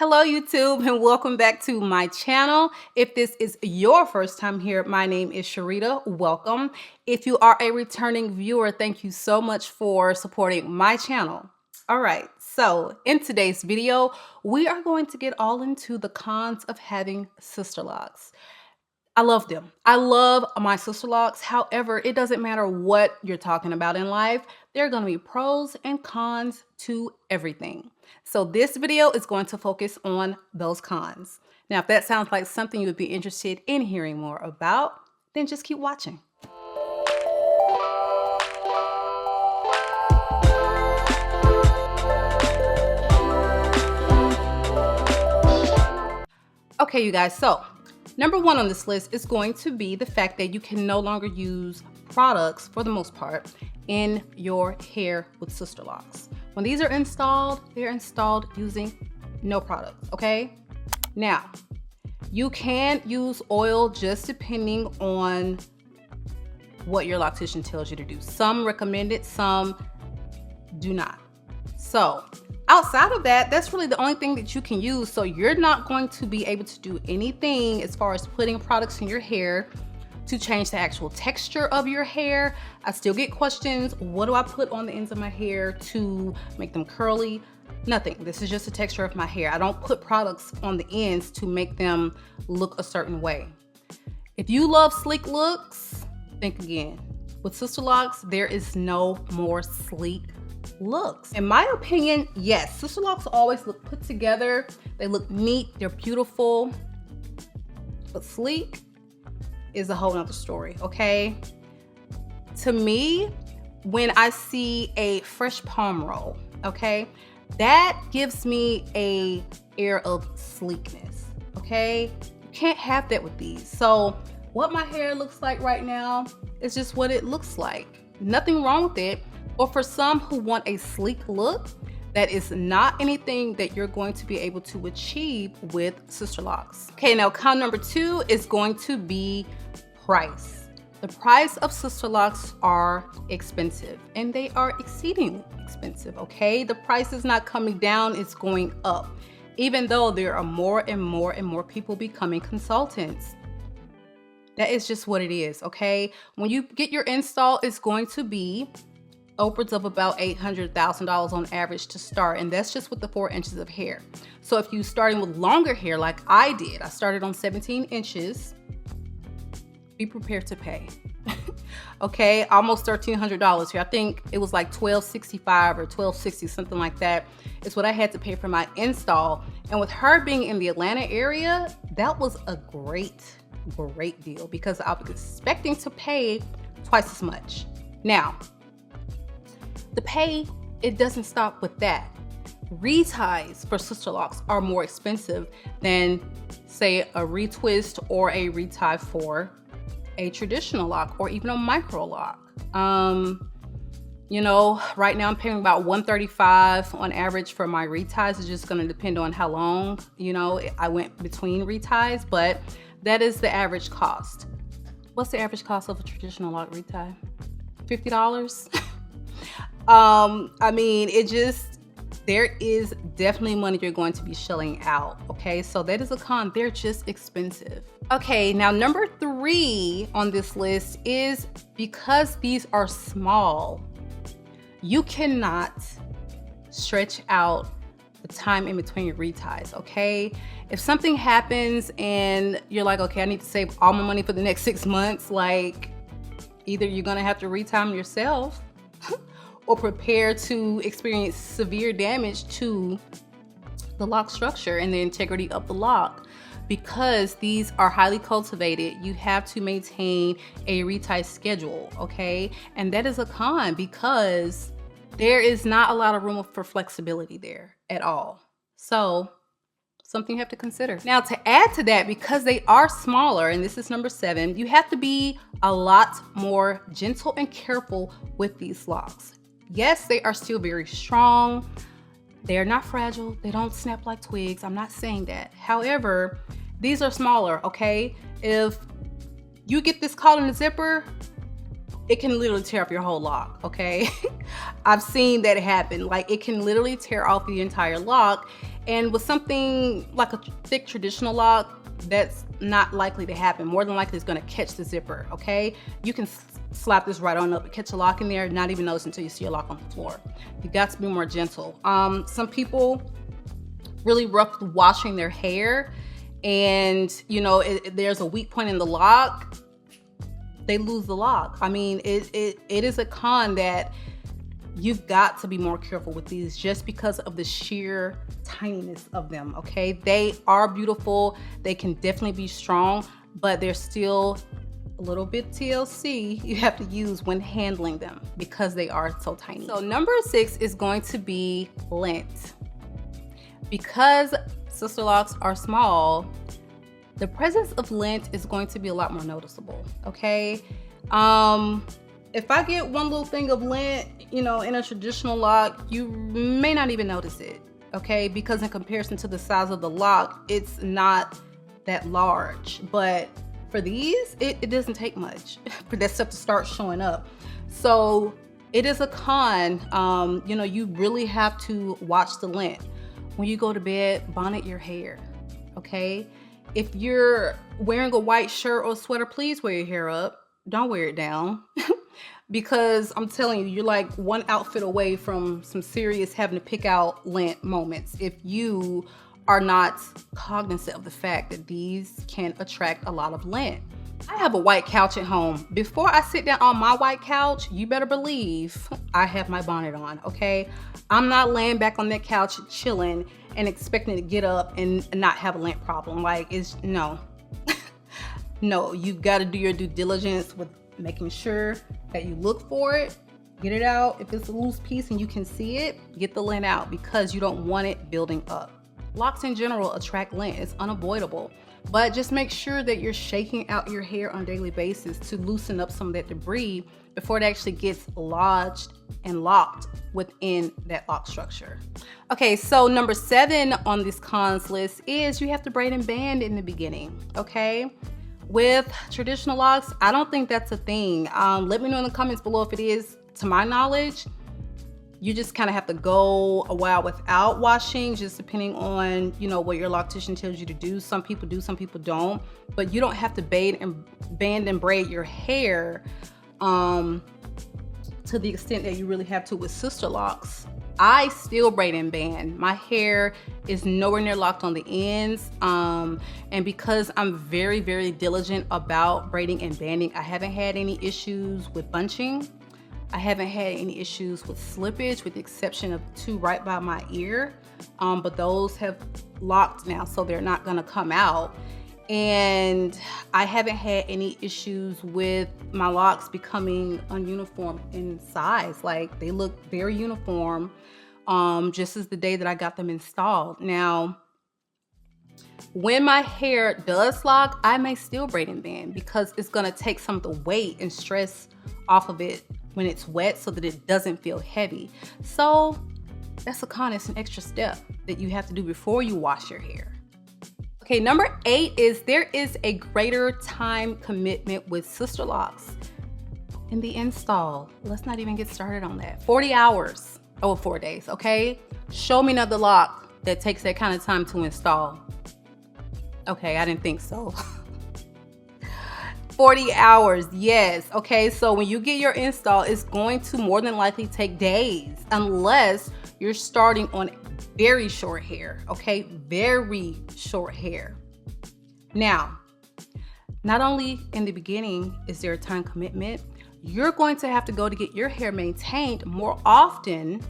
Hello YouTube and welcome back to my channel. If this is your first time here, my name is Sharita. Welcome. If you are a returning viewer, thank you so much for supporting my channel. All right, so in today's video, we are going to get all into the cons of having Sisterlocks. I love them. I love my Sisterlocks. However, it doesn't matter what you're talking about in life. There are going to be pros and cons to everything. So this video is going to focus on those cons. Now, if that sounds like something you would be interested in hearing more about, then just keep watching. Okay, you guys, so number one on this list is going to be the fact that you can no longer use products, for the most part, in your hair with Sisterlocks. When these are installed, they're installed using no products, okay? Now, you can use oil just depending on what your loctician tells you to do. Some recommend it, some do not. So outside of that, that's really the only thing that you can use. So you're not going to be able to do anything as far as putting products in your hair to change the actual texture of your hair. I still get questions, what do I put on the ends of my hair to make them curly? Nothing. This is just the texture of my hair. I don't put products on the ends to make them look a certain way. If you love sleek looks, think again. With Sisterlocks, there is no more sleek looks. In my opinion, yes, Sisterlocks always look put together. They look neat, they're beautiful, but sleek is a whole nother story, okay? To me, when I see a fresh palm roll, okay, that gives me a air of sleekness, okay? You can't have that with these. So what my hair looks like right now is just what it looks like. Nothing wrong with it. Or for some who want a sleek look, that is not anything that you're going to be able to achieve with Sisterlocks. Okay, now con number two is going to be price. The price of Sisterlocks are expensive, and they are exceedingly expensive, okay? The price is not coming down, it's going up, even though there are more and more and more people becoming consultants. That is just what it is, okay? When you get your install, it's going to be upwards of about $800,000 on average to start, and that's just with the 4 inches of hair. So if you starting with longer hair like I did, I started on 17 inches, be prepared to pay. Okay, almost $1,300 here. I think it was like $1,265 or $1,260, something like that is what I had to pay for my install. And with her being in the Atlanta area, that was a great deal because I was expecting to pay twice as much. Now, the pay, it doesn't stop with that. Reties for Sisterlocks are more expensive than, say, a retwist or a retie for a traditional lock or even a Microloc. You know, right now I'm paying about $135 on average for my reties. It's just going to depend on how long, you know, I went between reties, but that is the average cost. What's the average cost of a traditional lock retie? $50? I mean, there is definitely money you're going to be shelling out, okay? So that is a con, they're just expensive. Okay, now number three on this list is because these are small, you cannot stretch out the time in between your reties, okay? If something happens and you're like, okay, I need to save all my money for the next 6 months, like either you're gonna have to retie them yourself or prepare to experience severe damage to the lock structure and the integrity of the lock. Because these are highly cultivated, you have to maintain a retie schedule, okay? And that is a con because there is not a lot of room for flexibility there at all. So something you have to consider. Now, to add to that, because they are smaller, and this is number 7, you have to be a lot more gentle and careful with these locks. Yes, they are still very strong. They're not fragile. They don't snap like twigs. I'm not saying that. However, these are smaller, okay? If you get this caught in the zipper, it can literally tear up your whole lock, okay? I've seen that happen. Like, it can literally tear off the entire lock. And with something like a thick traditional lock, that's not likely to happen. More than likely it's gonna catch the zipper, okay? You can slap this right on up and catch a lock in there, not even notice until you see a lock on the floor. You got to be more gentle. Some people really rough with washing their hair, and you know, there's a weak point in the lock, they lose the lock. I mean, it is a con that you've got to be more careful with these just because of the sheer tininess of them, okay? They are beautiful. They can definitely be strong, but they're still a little bit TLC you have to use when handling them because they are so tiny. So number 6 is going to be lint. Because Sisterlocks are small, the presence of lint is going to be a lot more noticeable, okay? If I get one little thing of lint, you know, in a traditional lock, you may not even notice it, okay? Because in comparison to the size of the lock, it's not that large. But for these, it doesn't take much for that stuff to start showing up. So it is a con. You know, you really have to watch the lint. When you go to bed, bonnet your hair, okay? If you're wearing a white shirt or sweater, please wear your hair up. Don't wear it down. Because I'm telling you, you're like one outfit away from some serious having to pick out lint moments if you are not cognizant of the fact that these can attract a lot of lint. I have a white couch at home. Before I sit down on my white couch, you better believe I have my bonnet on, okay? I'm not laying back on that couch chilling and expecting to get up and not have a lint problem. Like, it's no. No, you've got to do your due diligence with making sure that you look for it, get it out. If it's a loose piece and you can see it, get the lint out because you don't want it building up. Locks in general attract lint. It's unavoidable. But just make sure that you're shaking out your hair on a daily basis to loosen up some of that debris before it actually gets lodged and locked within that lock structure. Okay, so number 7 on this cons list is you have to braid and band in the beginning, okay? With traditional locks, I don't think that's a thing. Let me know in the comments below if it is. To my knowledge, you just kind of have to go a while without washing, just depending on, you know, what your loctician tells you to do. Some people do, some people don't. But you don't have to band and braid your hair to the extent that you really have to with Sisterlocks. I still braid and band. My hair is nowhere near locked on the ends. And because I'm very, very diligent about braiding and banding, I haven't had any issues with bunching. I haven't had any issues with slippage with the exception of 2 right by my ear. But those have locked now, so they're not gonna come out. And I haven't had any issues with my locks becoming ununiform in size. Like, they look very uniform, just as the day that I got them installed. Now, when my hair does lock, I may still braid and band because it's gonna take some of the weight and stress off of it when it's wet so that it doesn't feel heavy. So that's a con, it's an extra step that you have to do before you wash your hair. Okay, number 8 is there is a greater time commitment with Sisterlocks in the install. Let's not even get started on that. 40 hours over 4 days, okay? Show me another lock that takes that kind of time to install. Okay, I didn't think so. 40 hours, yes. Okay, so when you get your install, it's going to more than likely take days unless you're starting on very short hair, okay? Very short hair. Now, not only in the beginning is there a time commitment, you're going to have to go to get your hair maintained more often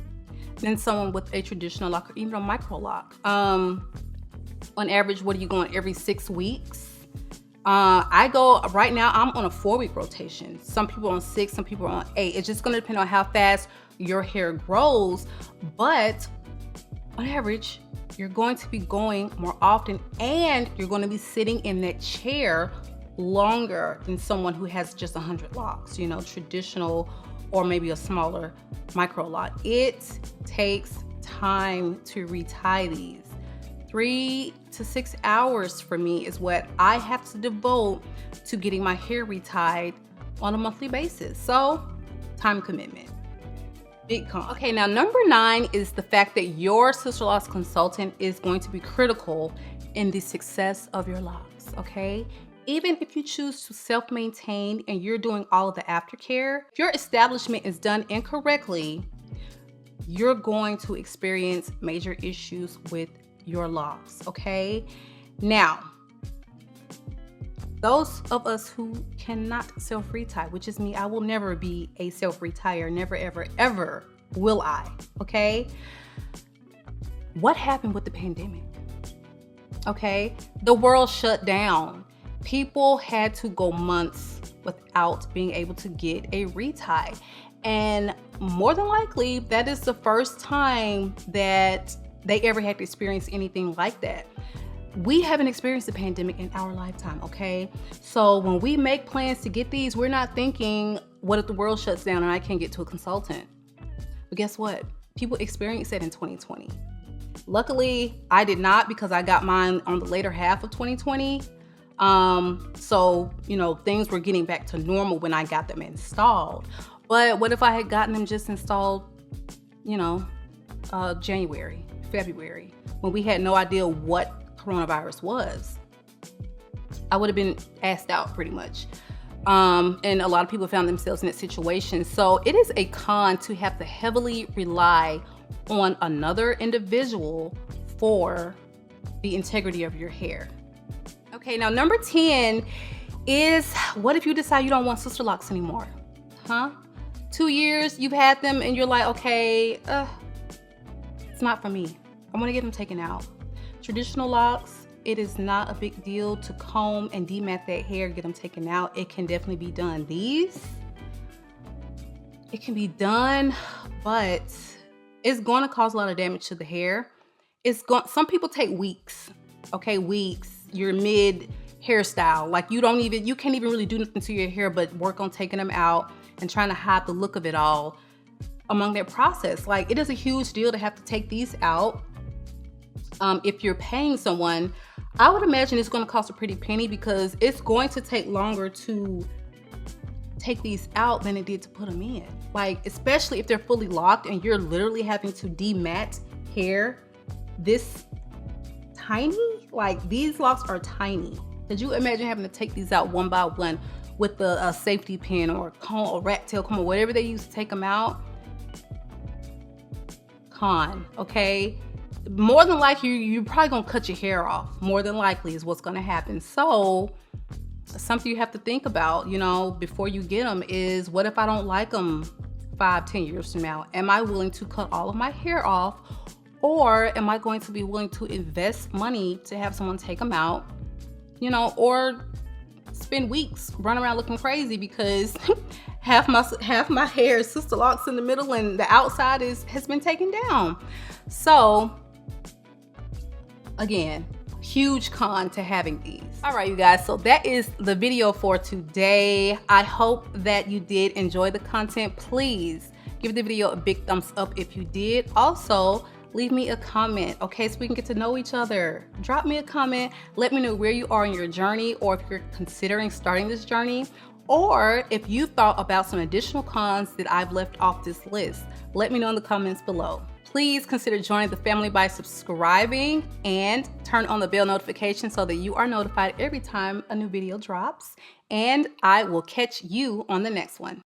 than someone with a traditional lock or even a micro lock. On average, what are you going every 6 weeks? I go right now, I'm on a 4-week rotation. Some people are on 6, some people are on 8. It's just going to depend on how fast your hair grows, but on average, you're going to be going more often and you're going to be sitting in that chair longer than someone who has just 100 locks, you know, traditional or maybe a smaller micro lock. It takes time to retie these. 3 to 6 hours for me is what I have to devote to getting my hair retied on a monthly basis. So, time commitment. Big con. Okay, now number 9 is the fact that your Sisterlocks consultant is going to be critical in the success of your locks, okay? Even if you choose to self-maintain and you're doing all of the aftercare, if your establishment is done incorrectly, you're going to experience major issues with your locks, okay? Now, those of us who cannot self-retie, which is me, I will never be a self-retire, never, ever, ever will I, okay? What happened with the pandemic? Okay, the world shut down. People had to go months without being able to get a retie. And more than likely, that is the first time that they ever had to experience anything like that. We haven't experienced the pandemic in our lifetime, okay? So when we make plans to get these, we're not thinking, what if the world shuts down and I can't get to a consultant? But guess what? People experienced that in 2020. Luckily, I did not, because I got mine on the later half of 2020. So, you know, things were getting back to normal when I got them installed. But what if I had gotten them just installed, you know, January, February, when we had no idea what coronavirus was? I would have been asked out pretty much. And a lot of people found themselves in that situation. So it is a con to have to heavily rely on another individual for the integrity of your hair. Okay, now number 10 is, what if you decide you don't want Sisterlocks anymore? Huh? 2 years you've had them and you're like, okay, it's not for me. I'm gonna get them taken out. Traditional locks, it is not a big deal to comb and demat that hair, get them taken out. It can definitely be done. These, it can be done, but it's going to cause a lot of damage to the hair. Some people take weeks, okay, weeks. You're mid hairstyle, like you can't even really do nothing to your hair but work on taking them out and trying to hide the look of it all among that process. Like, it is a huge deal to have to take these out. If you're paying someone, I would imagine it's going to cost a pretty penny, because it's going to take longer to take these out than it did to put them in. Like, especially if they're fully locked and you're literally having to demat hair this tiny. Like, these locks are tiny. Could you imagine having to take these out one by one with a safety pin or comb, or rat tail comb, or whatever they use to take them out? Con, okay? More than likely, you're probably gonna cut your hair off. More than likely is what's gonna happen. So something you have to think about, you know, before you get them is, what if I don't like them 5-10 years from now? Am I willing to cut all of my hair off, or am I going to be willing to invest money to have someone take them out, you know, or spend weeks running around looking crazy because half my hair is Sisterlocks in the middle and the outside has been taken down. So again, huge con to having these. All right, you guys, so that is the video for today. I hope that you did enjoy the content. Please give the video a big thumbs up if you did. Also, leave me a comment, okay, so we can get to know each other. Drop me a comment. Let me know where you are in your journey, or if you're considering starting this journey, or if you thought about some additional cons that I've left off this list. Let me know in the comments below. Please consider joining the family by subscribing and turn on the bell notification so that you are notified every time a new video drops. And I will catch you on the next one.